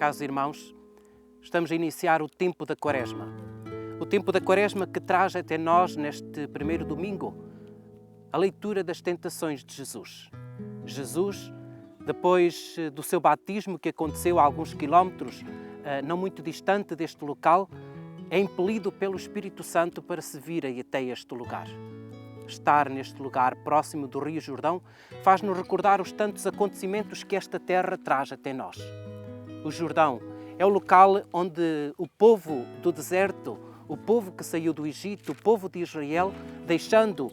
caros irmãos, estamos a iniciar o tempo da Quaresma. O tempo da Quaresma que traz até nós, neste primeiro domingo, a leitura das tentações de Jesus. Jesus, depois do seu batismo, que aconteceu a alguns quilómetros, não muito distante deste local, é impelido pelo Espírito Santo para se vir até este lugar. Estar neste lugar próximo do Rio Jordão faz-nos recordar os tantos acontecimentos que esta terra traz até nós. O Jordão é o local onde o povo do deserto, o povo que saiu do Egito, o povo de Israel, deixando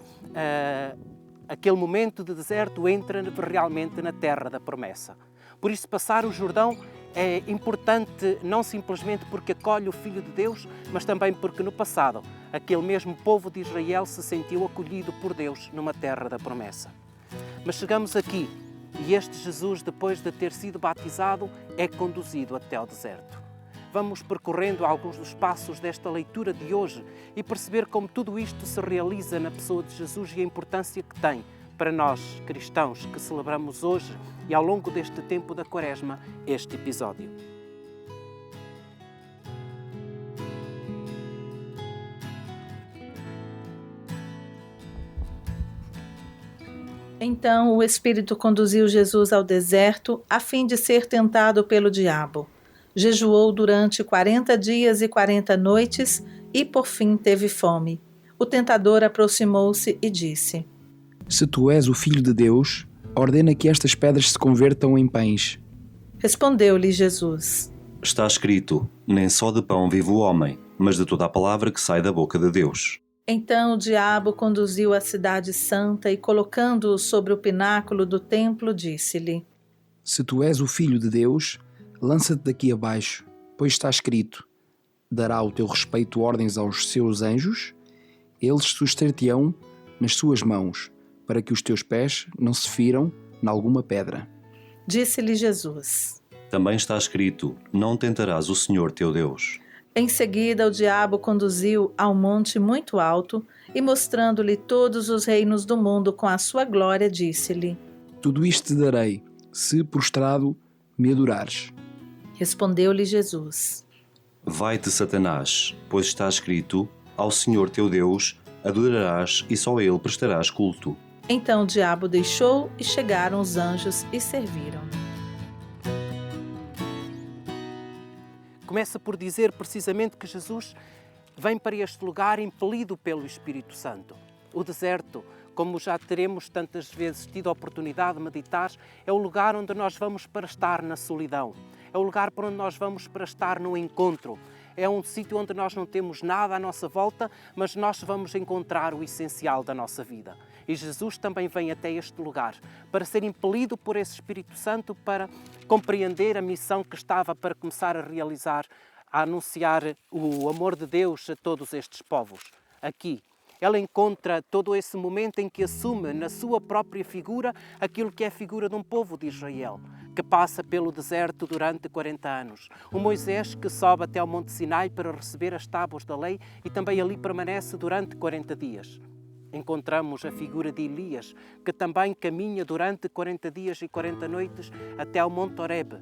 aquele momento de deserto, entra realmente na terra da promessa. Por isso, passar o Jordão é importante não simplesmente porque acolhe o Filho de Deus, mas também porque no passado aquele mesmo povo de Israel se sentiu acolhido por Deus numa terra da promessa. Mas chegamos aqui e este Jesus, depois de ter sido batizado, é conduzido até ao deserto. Vamos percorrendo alguns dos passos desta leitura de hoje e perceber como tudo isto se realiza na pessoa de Jesus e a importância que tem para nós, cristãos, que celebramos hoje e ao longo deste tempo da Quaresma, este episódio. Então o Espírito conduziu Jesus ao deserto a fim de ser tentado pelo diabo. Jejuou durante 40 dias e 40 noites e por fim teve fome. O tentador aproximou-se e disse: Se tu és o Filho de Deus, ordena que estas pedras se convertam em pães. Respondeu-lhe Jesus: Está escrito, nem só de pão vive o homem, mas de toda a palavra que sai da boca de Deus. Então o diabo conduziu à cidade santa e, colocando-o sobre o pináculo do templo, disse-lhe: Se tu és o Filho de Deus, lança-te daqui abaixo, pois está escrito: dará o teu respeito ordens aos seus anjos, eles suster-te-ão nas suas mãos, para que os teus pés não se firam em alguma pedra. Disse-lhe Jesus: Também está escrito, não tentarás o Senhor teu Deus. Em seguida, o diabo conduziu a um monte muito alto e, mostrando-lhe todos os reinos do mundo com a sua glória, disse-lhe: Tudo isto te darei, se prostrado me adorares. Respondeu-lhe Jesus: Vai-te, Satanás, pois está escrito, ao Senhor teu Deus adorarás e só a Ele prestarás culto. Então o diabo deixou e chegaram os anjos e serviram. Começa por dizer precisamente que Jesus vem para este lugar impelido pelo Espírito Santo. O deserto, como já teremos tantas vezes tido a oportunidade de meditar, é o lugar onde nós vamos para estar na solidão. É o lugar para onde nós vamos para estar no encontro. É um sítio onde nós não temos nada à nossa volta, mas nós vamos encontrar o essencial da nossa vida. E Jesus também vem até este lugar para ser impelido por esse Espírito Santo para compreender a missão que estava para começar a realizar, a anunciar o amor de Deus a todos estes povos. Aqui, ele encontra todo esse momento em que assume na sua própria figura aquilo que é a figura de um povo de Israel, que passa pelo deserto durante 40 anos. O Moisés que sobe até ao Monte Sinai para receber as tábuas da lei e também ali permanece durante 40 dias. Encontramos a figura de Elias, que também caminha durante 40 dias e 40 noites até ao Monte Horebe.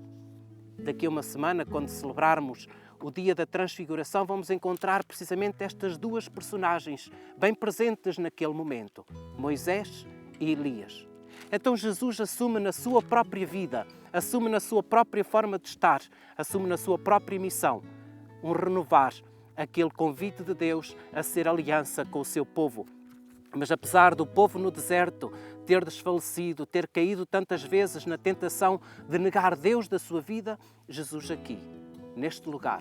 Daqui a uma semana, quando celebrarmos o dia da Transfiguração, vamos encontrar precisamente estas duas personagens bem presentes naquele momento, Moisés e Elias. Então Jesus assume na sua própria vida, assume na sua própria forma de estar, assume na sua própria missão, um renovar aquele convite de Deus a ser aliança com o seu povo. Mas apesar do povo no deserto ter desfalecido, ter caído tantas vezes na tentação de negar Deus da sua vida, Jesus aqui, neste lugar,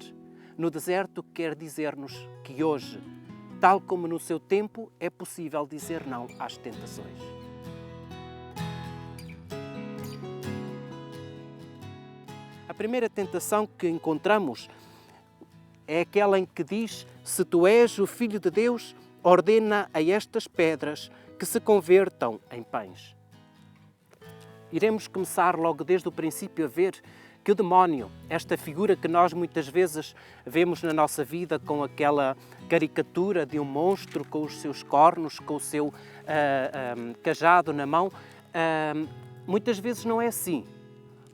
no deserto, quer dizer-nos que hoje, tal como no seu tempo, é possível dizer não às tentações. A primeira tentação que encontramos é aquela em que diz: se tu és o Filho de Deus, ordena a estas pedras que se convertam em pães. Iremos começar logo desde o princípio a ver que o demónio, esta figura que nós muitas vezes vemos na nossa vida com aquela caricatura de um monstro com os seus cornos, com o seu cajado na mão, muitas vezes não é assim.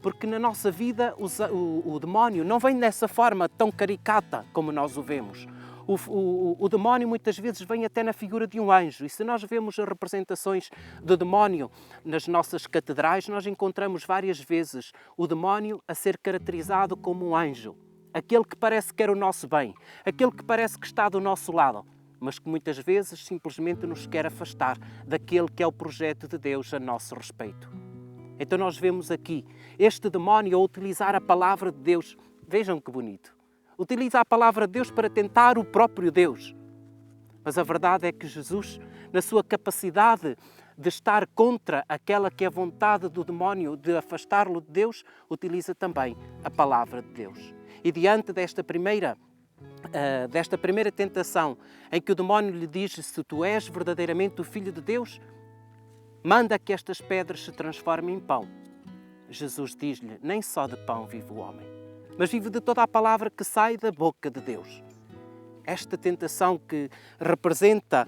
porque na nossa vida o demónio não vem dessa forma tão caricata como nós o vemos. O demónio muitas vezes vem até na figura de um anjo, e se nós vemos as representações do demónio nas nossas catedrais, nós encontramos várias vezes o demónio a ser caracterizado como um anjo, aquele que parece que quer o nosso bem, aquele que parece que está do nosso lado, mas que muitas vezes simplesmente nos quer afastar daquele que é o projeto de Deus a nosso respeito. Então nós vemos aqui este demónio a utilizar a palavra de Deus. Vejam que bonito. Utiliza a palavra de Deus para tentar o próprio Deus. Mas a verdade é que Jesus, na sua capacidade de estar contra aquela que é a vontade do demónio de afastá-lo de Deus, utiliza também a palavra de Deus. E diante desta primeira tentação, em que o demónio lhe diz: se tu és verdadeiramente o Filho de Deus, manda que estas pedras se transformem em pão. Jesus diz-lhe: nem só de pão vive o homem, mas vive de toda a palavra que sai da boca de Deus. Esta tentação que representa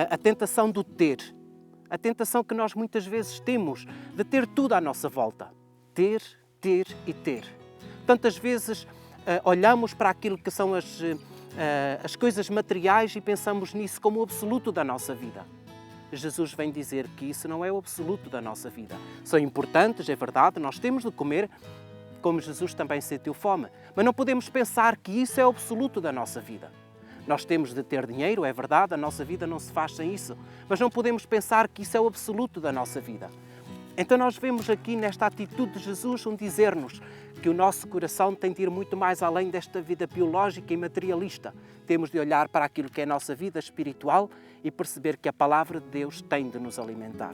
a tentação do ter, a tentação que nós muitas vezes temos de ter tudo à nossa volta. Ter, ter e ter. Tantas vezes olhamos para aquilo que são as coisas materiais e pensamos nisso como o absoluto da nossa vida. Jesus vem dizer que isso não é o absoluto da nossa vida. São importantes, é verdade, nós temos de comer, como Jesus também sentiu fome. Mas não podemos pensar que isso é o absoluto da nossa vida. Nós temos de ter dinheiro, é verdade, a nossa vida não se faz sem isso. Mas não podemos pensar que isso é o absoluto da nossa vida. Então nós vemos aqui nesta atitude de Jesus dizer-nos que o nosso coração tem de ir muito mais além desta vida biológica e materialista. Temos de olhar para aquilo que é a nossa vida espiritual e perceber que a palavra de Deus tem de nos alimentar.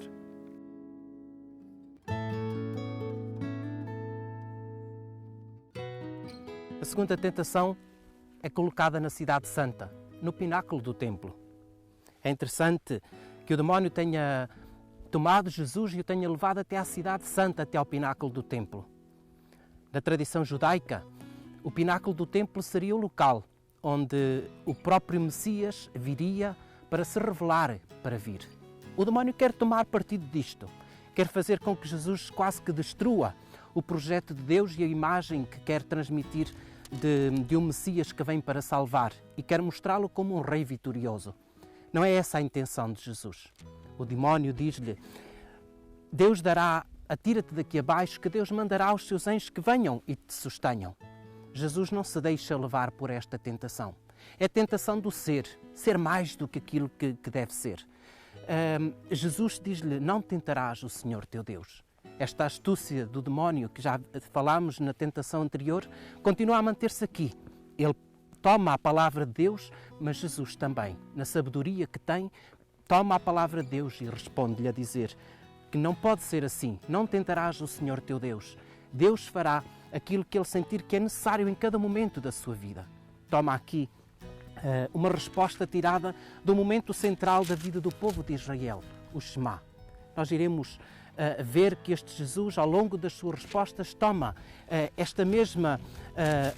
A segunda tentação é colocada na Cidade Santa, no pináculo do templo. É interessante que o demónio tenha tomado Jesus e o tenha levado até à Cidade Santa, até ao pináculo do templo. Na tradição judaica, o pináculo do templo seria o local onde o próprio Messias viria para se revelar, para vir. O demónio quer tomar partido disto, quer fazer com que Jesus quase que destrua o projeto de Deus e a imagem que quer transmitir de um Messias que vem para salvar e quer mostrá-lo como um rei vitorioso. Não é essa a intenção de Jesus. O demónio diz-lhe: Deus dará, atira-te daqui abaixo, que Deus mandará aos seus anjos que venham e te sustenham. Jesus não se deixa levar por esta tentação. É a tentação do ser mais do que aquilo que deve ser. Jesus diz-lhe: não tentarás o Senhor teu Deus. Esta astúcia do demónio, que já falámos na tentação anterior, continua a manter-se aqui. Ele toma a palavra de Deus, mas Jesus também, na sabedoria que tem, toma a palavra de Deus e responde-lhe a dizer que não pode ser assim. Não tentarás o Senhor teu Deus. Deus fará aquilo que ele sentir que é necessário em cada momento da sua vida. Toma aqui uma resposta tirada do momento central da vida do povo de Israel, o Shema. Nós iremos ver que este Jesus, ao longo das suas respostas, toma esta mesma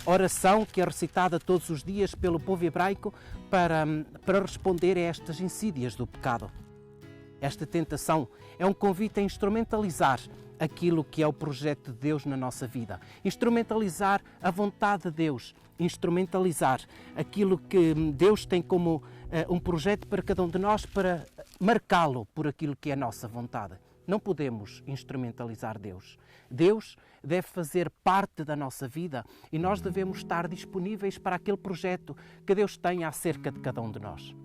oração que é recitada todos os dias pelo povo hebraico para responder a estas insídias do pecado. Esta tentação é um convite a instrumentalizar aquilo que é o projeto de Deus na nossa vida. Instrumentalizar a vontade de Deus, instrumentalizar aquilo que Deus tem como um projeto para cada um de nós, para marcá-lo por aquilo que é a nossa vontade. Não podemos instrumentalizar Deus. Deus deve fazer parte da nossa vida e nós devemos estar disponíveis para aquele projeto que Deus tem acerca de cada um de nós.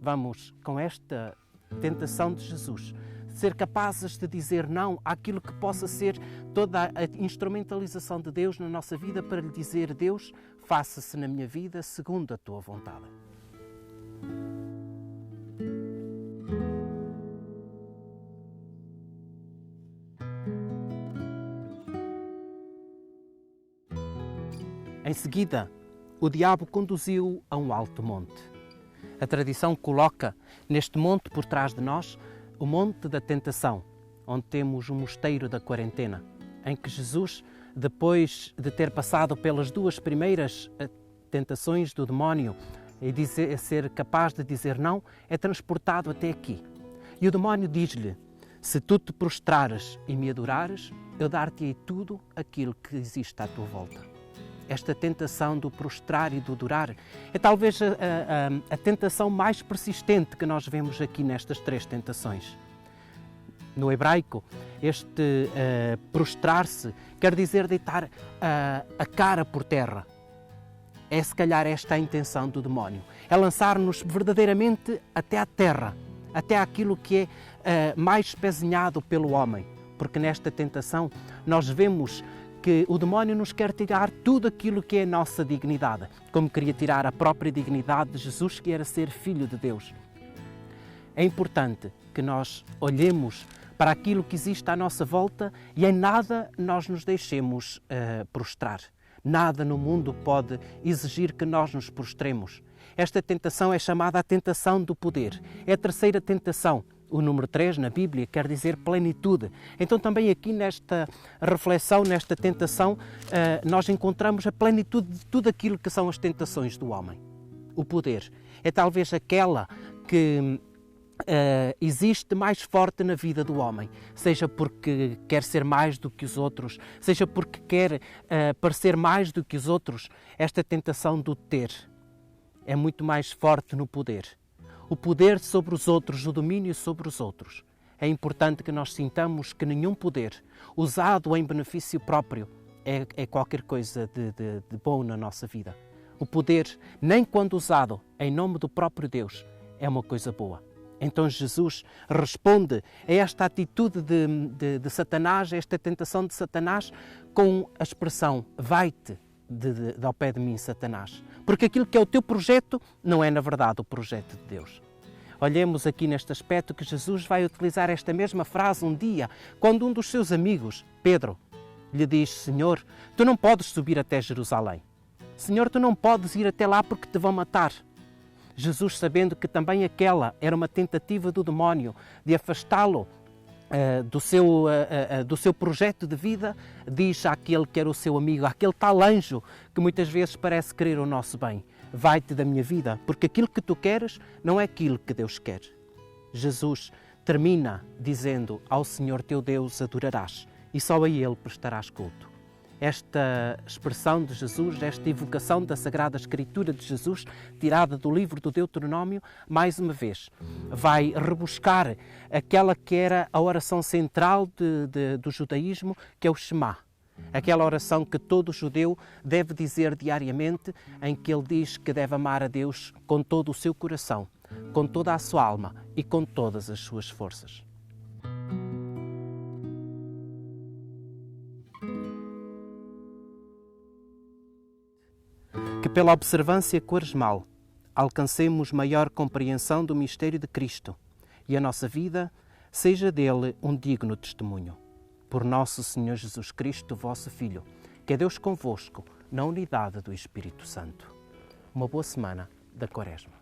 Vamos, com esta tentação de Jesus, ser capazes de dizer não àquilo que possa ser toda a instrumentalização de Deus na nossa vida para lhe dizer: Deus, faça-se na minha vida segundo a tua vontade. Em seguida, o diabo conduziu-o a um alto monte. A tradição coloca neste monte por trás de nós o Monte da Tentação, onde temos o Mosteiro da Quarentena, em que Jesus, depois de ter passado pelas duas primeiras tentações do demónio e ser capaz de dizer não, é transportado até aqui. E o demónio diz-lhe: Se tu te prostrares e me adorares, eu dar-te-ei tudo aquilo que existe à tua volta. Esta tentação do prostrar e do adorar é talvez a tentação mais persistente que nós vemos aqui nestas três tentações. No hebraico, este prostrar-se quer dizer deitar a cara por terra. É se calhar esta a intenção do demónio. É lançar-nos verdadeiramente até à terra, até aquilo que é mais espezinhado pelo homem. Porque nesta tentação nós vemos que o demónio nos quer tirar tudo aquilo que é a nossa dignidade, como queria tirar a própria dignidade de Jesus, que era ser Filho de Deus. É importante que nós olhemos para aquilo que existe à nossa volta e em nada nós nos deixemos prostrar. Nada no mundo pode exigir que nós nos prostremos. Esta tentação é chamada a tentação do poder. É a terceira tentação. O número 3 na Bíblia quer dizer plenitude. Então também aqui nesta reflexão, nesta tentação, nós encontramos a plenitude de tudo aquilo que são as tentações do homem. O poder é talvez aquela que existe mais forte na vida do homem, seja porque quer ser mais do que os outros, seja porque quer parecer mais do que os outros. Esta tentação do ter é muito mais forte no poder. O poder sobre os outros, o domínio sobre os outros. É importante que nós sintamos que nenhum poder usado em benefício próprio é qualquer coisa de bom na nossa vida. O poder, nem quando usado em nome do próprio Deus, é uma coisa boa. Então Jesus responde a esta atitude de Satanás, a esta tentação de Satanás, com a expressão: vai-te ao pé de mim, Satanás. Porque aquilo que é o teu projeto não é, na verdade, o projeto de Deus. Olhemos aqui neste aspecto que Jesus vai utilizar esta mesma frase um dia, quando um dos seus amigos, Pedro, lhe diz: Senhor, tu não podes subir até Jerusalém. Senhor, tu não podes ir até lá porque te vão matar. Jesus, sabendo que também aquela era uma tentativa do demónio de afastá-lo do seu projeto de vida, diz àquele que era o seu amigo, àquele tal anjo que muitas vezes parece querer o nosso bem: vai-te da minha vida, porque aquilo que tu queres não é aquilo que Deus quer. Jesus termina dizendo: ao Senhor teu Deus adorarás e só a Ele prestarás culto. Esta expressão de Jesus, esta evocação da Sagrada Escritura de Jesus, tirada do livro do Deuteronômio, mais uma vez, vai rebuscar aquela que era a oração central do judaísmo, que é o Shema. Aquela oração que todo judeu deve dizer diariamente, em que ele diz que deve amar a Deus com todo o seu coração, com toda a sua alma e com todas as suas forças. Que pela observância quaresmal alcancemos maior compreensão do mistério de Cristo e a nossa vida seja dele um digno testemunho. Por nosso Senhor Jesus Cristo, vosso Filho, que é Deus convosco, na unidade do Espírito Santo. Uma boa semana da Quaresma.